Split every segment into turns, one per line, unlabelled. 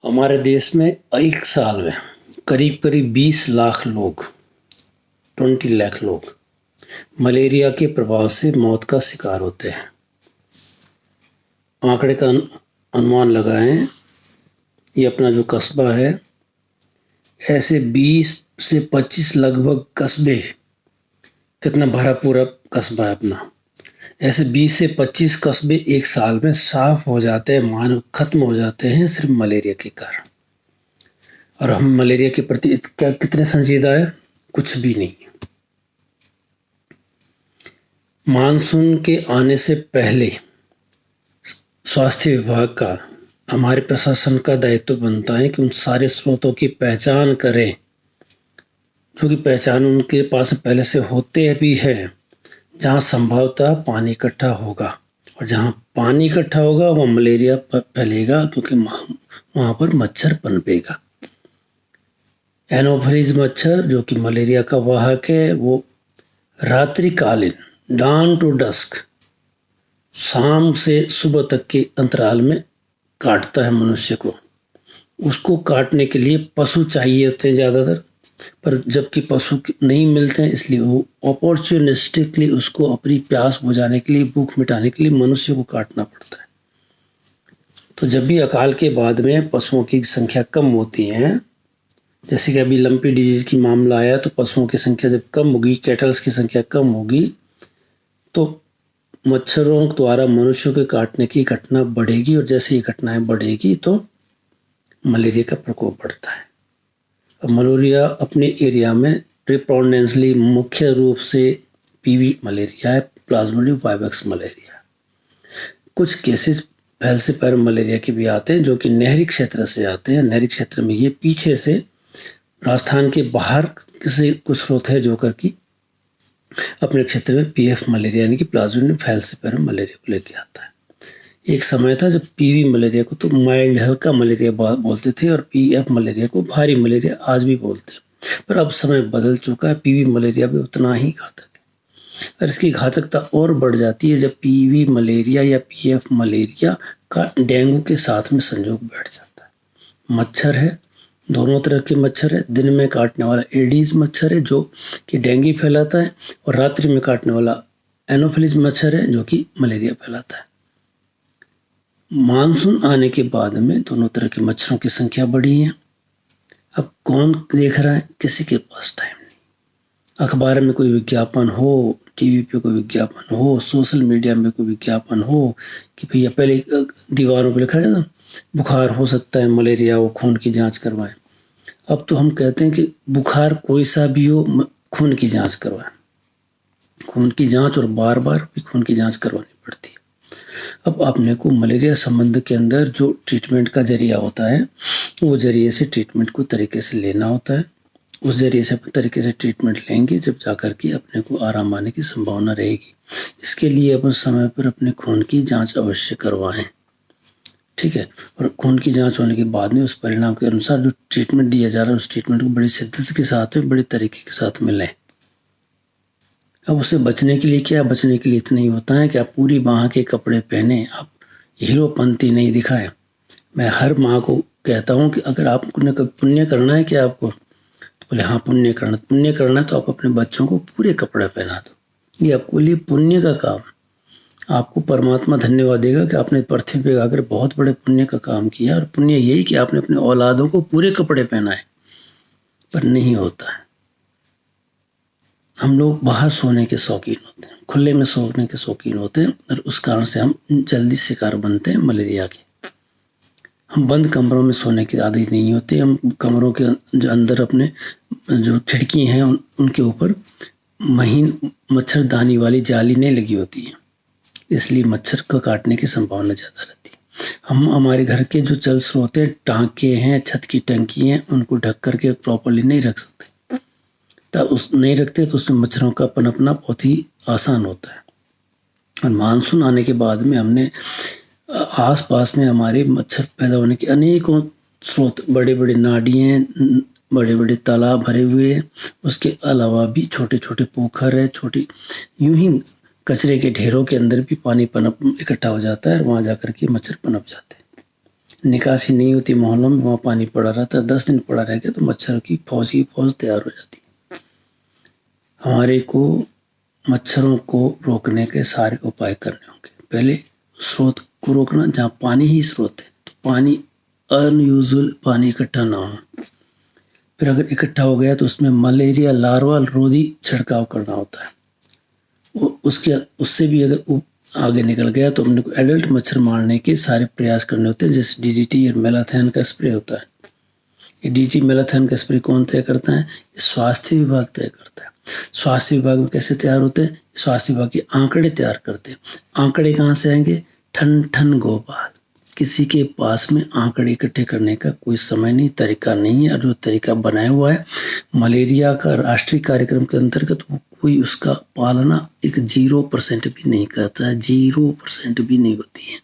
हमारे देश में एक साल में करीब करीब 20 लाख लोग 20 लाख लोग मलेरिया के प्रभाव से मौत का शिकार होते हैं। आंकड़े का अनुमान लगाएं, ये अपना जो कस्बा है, ऐसे 20 से 25 लगभग कस्बे, कितना भरा पूरा कस्बा है अपना, ऐसे 20 से 25 कस्बे एक साल में साफ हो जाते हैं, मानव खत्म हो जाते हैं सिर्फ मलेरिया के कारण। और हम मलेरिया के प्रति कितने संजीदा है? कुछ भी नहीं। मानसून के आने से पहले स्वास्थ्य विभाग का, हमारे प्रशासन का दायित्व बनता है कि उन सारे स्रोतों की पहचान करें जो कि पहचान उनके पास पहले से होते भी है, जहाँ संभवतः पानी इकट्ठा होगा, और जहाँ पानी इकट्ठा होगा वहाँ मलेरिया फैलेगा, क्योंकि वहाँ पर मच्छर पनपेगा। एनोफिलीज मच्छर जो कि मलेरिया का वाहक है, वो रात्रिकालीन डाउन टू डस्क, शाम से सुबह तक के अंतराल में काटता है मनुष्य को। उसको काटने के लिए पशु चाहिए होते हैं ज़्यादातर, पर जबकि पशु नहीं मिलते हैं, इसलिए वो अपॉर्चुनिस्टिकली उसको अपनी प्यास बुझाने के लिए, भूख मिटाने के लिए मनुष्य को काटना पड़ता है। तो जब भी अकाल के बाद में पशुओं की संख्या कम होती है, जैसे कि अभी लंपी डिजीज की मामला आया, तो पशुओं की संख्या जब कम होगी, कैटल्स की संख्या कम होगी, तो मच्छरों द्वारा मनुष्यों के काटने की घटना बढ़ेगी, और जैसे ये घटनाएं बढ़ेगी तो मलेरिया का प्रकोप बढ़ता है। अब मलेरिया अपने एरिया में प्रिपोर्डेंसली मुख्य रूप से पीवी मलेरिया है, प्लाज्मोडियम वाइवेक्स मलेरिया। कुछ केसेस फैलसिपायरम मलेरिया के भी आते हैं, जो कि नहरी क्षेत्र से आते हैं। नहरी क्षेत्र में ये पीछे से राजस्थान के बाहर से कुछ स्रोत है जो करके अपने क्षेत्र में पीएफ मलेरिया यानी कि प्लाज्मोडियम फैलसिपायरम मलेरिया को लेके आता है। एक समय था जब पीवी मलेरिया को तो माइल्ड हल्का मलेरिया बोलते थे, और पीएफ मलेरिया को भारी मलेरिया आज भी बोलते हैं। पर अब समय बदल चुका है, पीवी मलेरिया भी उतना ही घातक है, और इसकी घातकता और बढ़ जाती है जब पीवी मलेरिया या पीएफ मलेरिया का डेंगू के साथ में संयोग बैठ जाता है। मच्छर है, दोनों तरह के मच्छर है। दिन में काटने वाला एडीज मच्छर है जो कि डेंगू फैलाता है, और रात्रि में काटने वाला एनोफिलीज मच्छर है जो कि मलेरिया फैलाता है। मानसून आने के बाद में दोनों तरह के मच्छरों की संख्या बढ़ी है। अब कौन देख रहा है? किसी के पास टाइम नहीं। अखबार में कोई विज्ञापन हो, टीवी पे कोई विज्ञापन हो, सोशल मीडिया में कोई विज्ञापन हो कि भैया, पहले दीवारों पर लिखा जाता बुखार हो सकता है, मलेरिया हो, खून की जांच करवाएं। अब तो हम कहते हैं कि बुखार कोई सा भी हो, खून की जांच करवाएं। खून की जांच, और बार बार भी खून की जांच करवानी पड़ती है। अब आपने को मलेरिया संबंध के अंदर जो ट्रीटमेंट का जरिया होता है, वो जरिए से ट्रीटमेंट को तरीके से लेना होता है। उस जरिए से तरीके से ट्रीटमेंट लेंगे जब जाकर के अपने को आराम आने की संभावना रहेगी। इसके लिए अपन समय पर अपने खून की जांच अवश्य करवाएं, ठीक है। और खून की जांच होने के बाद में उस परिणाम के अनुसार जो ट्रीटमेंट दिया जा रहा है, उस ट्रीटमेंट को बड़ी शिद्दत के साथ में, बड़े तरीके के साथ में लें। अब उससे बचने के लिए क्या? बचने के लिए इतना ही होता है कि आप पूरी बाह के कपड़े पहने, आप हीरोपंती नहीं दिखाएं। मैं हर माँ को कहता हूँ कि अगर आपको पुण्य करना है क्या आपको, तो बोले हाँ पुण्य करना है, तो आप अपने बच्चों को पूरे कपड़े पहना दो। ये आपके लिए पुण्य का काम। आपको परमात्मा धन्यवाद देगा कि आपने पृथ्वी पे आकर बहुत बड़े पुण्य का काम किया, और पुण्य यही कि आपने अपने औलादों को पूरे कपड़े पहनाए। पर नहीं होता है। हम लोग बाहर सोने के शौकीन होते हैं, खुले में सोने के शौकीन होते हैं, और उस कारण से हम जल्दी शिकार बनते हैं मलेरिया के। हम बंद कमरों में सोने के आदी नहीं होते। हम कमरों के जो अंदर अपने जो खिड़की हैं उनके ऊपर महीन मच्छरदानी वाली जाली नहीं लगी होती है, इसलिए मच्छर को काटने की संभावना ज़्यादा रहती है। हम हमारे घर के जो जल स्रोत हैं, टाँके हैं, छत की टंकी हैं, उनको ढक करके प्रॉपरली नहीं रख सकते। तब नहीं रखते तो उसमें मच्छरों का पनपना बहुत ही आसान होता है। और मानसून आने के बाद में हमने आस पास में हमारे मच्छर पैदा होने के अनेकों स्रोत, बड़े बड़े नाडियाँ, बड़े बड़े तालाब भरे हुए हैं। उसके अलावा भी छोटे छोटे पोखर है, छोटी यूं ही कचरे के ढेरों के अंदर भी पानी इकट्ठा हो जाता है, और वहाँ जाकर के मच्छर पनप जाते हैं। निकासी नहीं होती मोहल्लों में, वहाँ पानी पड़ा रहता है, 10 दिन पड़ा रह गया तो मच्छर की फौज तैयार हो जाती है। हमारे को मच्छरों को रोकने के सारे उपाय करने होंगे। पहले स्रोत को रोकना, जहाँ पानी ही स्रोत है तो पानी अनयूजुअल पानी इकट्ठा ना हो। फिर अगर इकट्ठा हो गया तो उसमें मलेरिया लार्वा रोधी छिड़काव करना होता है। उससे भी अगर आगे निकल गया तो अपने को एडल्ट मच्छर मारने के सारे प्रयास करने होते हैं, जैसे डीडीटी और मेलाथैन का स्प्रे होता है। ये डीडीटी मेलाथैन का स्प्रे कौन तय करता है? स्वास्थ्य विभाग तय करता है। स्वास्थ्य विभाग में कैसे तैयार होते हैं? स्वास्थ्य विभाग के आंकड़े तैयार करते हैं। आंकड़े कहाँ से आएंगे? ठन ठन गोपाल। किसी के पास में आंकड़े इकट्ठे करने का कोई समय नहीं, तरीका नहीं है। और जो तरीका बनाया हुआ है मलेरिया का राष्ट्रीय कार्यक्रम के अंतर्गत, वो कोई उसका पालना 0% भी नहीं करता है, 0% भी नहीं होती है।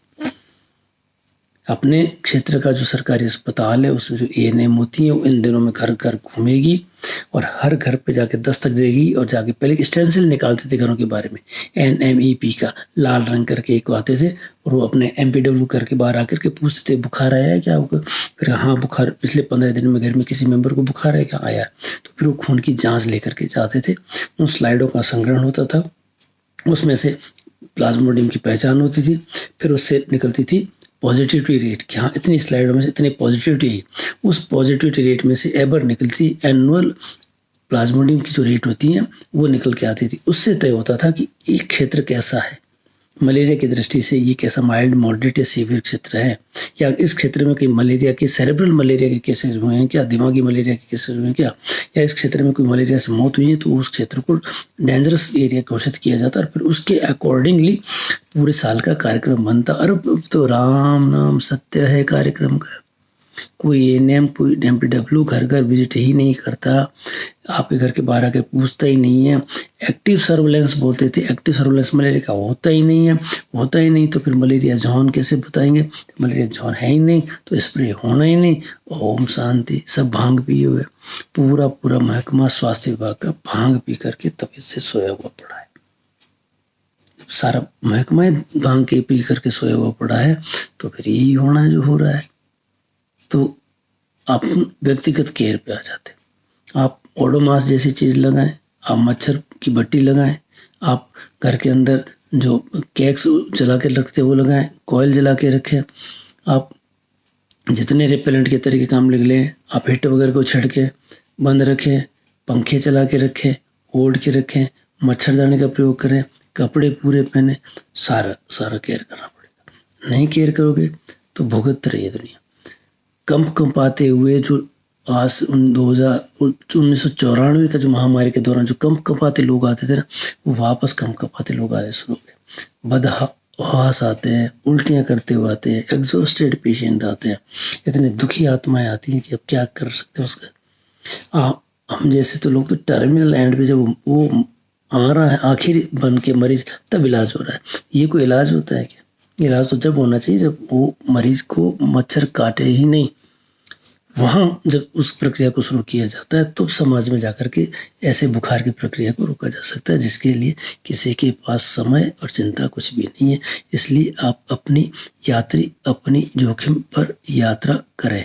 अपने क्षेत्र का जो सरकारी अस्पताल है उसमें जो एएनएम होती है वो इन दिनों में घर घर घूमेगी और हर घर पे जाके दस्तक देगी और जाके पहले स्टेंसिल निकालते थे घरों के बारे में, NMEP का लाल रंग करके एक आते थे और वो अपने MPW करके बाहर आकर के पूछते थे बुखार आया है क्या आपको? फिर हाँ बुखार, पिछले 15 दिन में घर में किसी मेंबर को बुखार है क्या? आया। तो फिर वो खून की जाँच लेकर के जाते थे। उन स्लाइडों का संग्रहण होता था, उसमें से प्लाज्मोडियम की पहचान होती थी, फिर उससे निकलती थी पॉजिटिविटी रेट कि हाँ इतनी स्लाइडों में से इतनी पॉजिटिविटी है। उस पॉजिटिविटी रेट में से एबर निकलती एनुअल प्लाज्मोडियम की जो रेट होती है वो निकल के आती थी। उससे तय होता था कि एक क्षेत्र कैसा है मलेरिया की दृष्टि से, ये कैसा माइल्ड मॉडरेट या सीवियर क्षेत्र है, या इस क्षेत्र में कोई मलेरिया के सेरेब्रल मलेरिया के केसेस हुए हैं क्या, दिमागी मलेरिया के केसेस हुए हैं क्या, या इस क्षेत्र में कोई मलेरिया से मौत हुई है, तो उस क्षेत्र को डेंजरस एरिया घोषित किया जाता है और फिर उसके अकॉर्डिंगली पूरे साल का कार्यक्रम बनता। और तो राम नाम सत्य है कार्यक्रम का। कोई एएनएम कोई MPW घर घर विजिट ही नहीं करता, आपके घर के बाहर आके पूछता ही नहीं है। एक्टिव सर्वेलेंस बोलते थे, एक्टिव सर्वेलेंस मलेरिया का होता ही नहीं है, होता ही नहीं तो फिर मलेरिया जॉन कैसे बताएंगे? मलेरिया जॉन है ही नहीं तो स्प्रे होना ही नहीं। ओम शांति। सब भांग पिए हुए, पूरा महकमा स्वास्थ्य विभाग का भांग पी करके तबीयत से सोया हुआ पड़ा है। सारा महकमा भांग के पी करके सोया हुआ पड़ा है तो फिर यही होना है जो हो रहा है। तो आप व्यक्तिगत केयर पे आ जाते, आप ओडोमास जैसी चीज़ लगाएं, आप मच्छर की भट्टी लगाएं, आप घर के अंदर जो कैक्स जला के रखते वो लगाएं, कॉयल जला के रखें, आप जितने रिपेलेंट के तरीके काम लिख लें, आप हिट वगैरह को छिड़के बंद रखें, पंखे चला के रखें, ओढ़ के रखें, मच्छरदानी का प्रयोग करें, कपड़े पूरे पहने, सारा केयर करना पड़ेगा। नहीं केयर करोगे तो भुगत रही है दुनिया। कंप आते हुए जो आज 1994 का जो महामारी के दौरान जो कंप आते लोग आते थे ना, वो वापस कंप आते लोग आने शुरू हो गए। बदहवास आते हैं, उल्टियाँ करते हुए आते हैं, एग्जॉस्टेड पेशेंट आते हैं, इतने दुखी आत्माएं आती हैं कि अब क्या कर सकते हैं उसका। हम जैसे तो लोग तो टर्मिनल एंड पे जब वो आ रहा है आखिर बन के मरीज, तब इलाज हो रहा है। ये कोई इलाज होता है क्या? इलाज तो जब होना चाहिए जब वो मरीज को मच्छर काटे ही नहीं, वहाँ जब उस प्रक्रिया को शुरू किया जाता है तो समाज में जाकर के ऐसे बुखार की प्रक्रिया को रोका जा सकता है, जिसके लिए किसी के पास समय और चिंता कुछ भी नहीं है। इसलिए आप अपनी जोखिम पर यात्रा करें।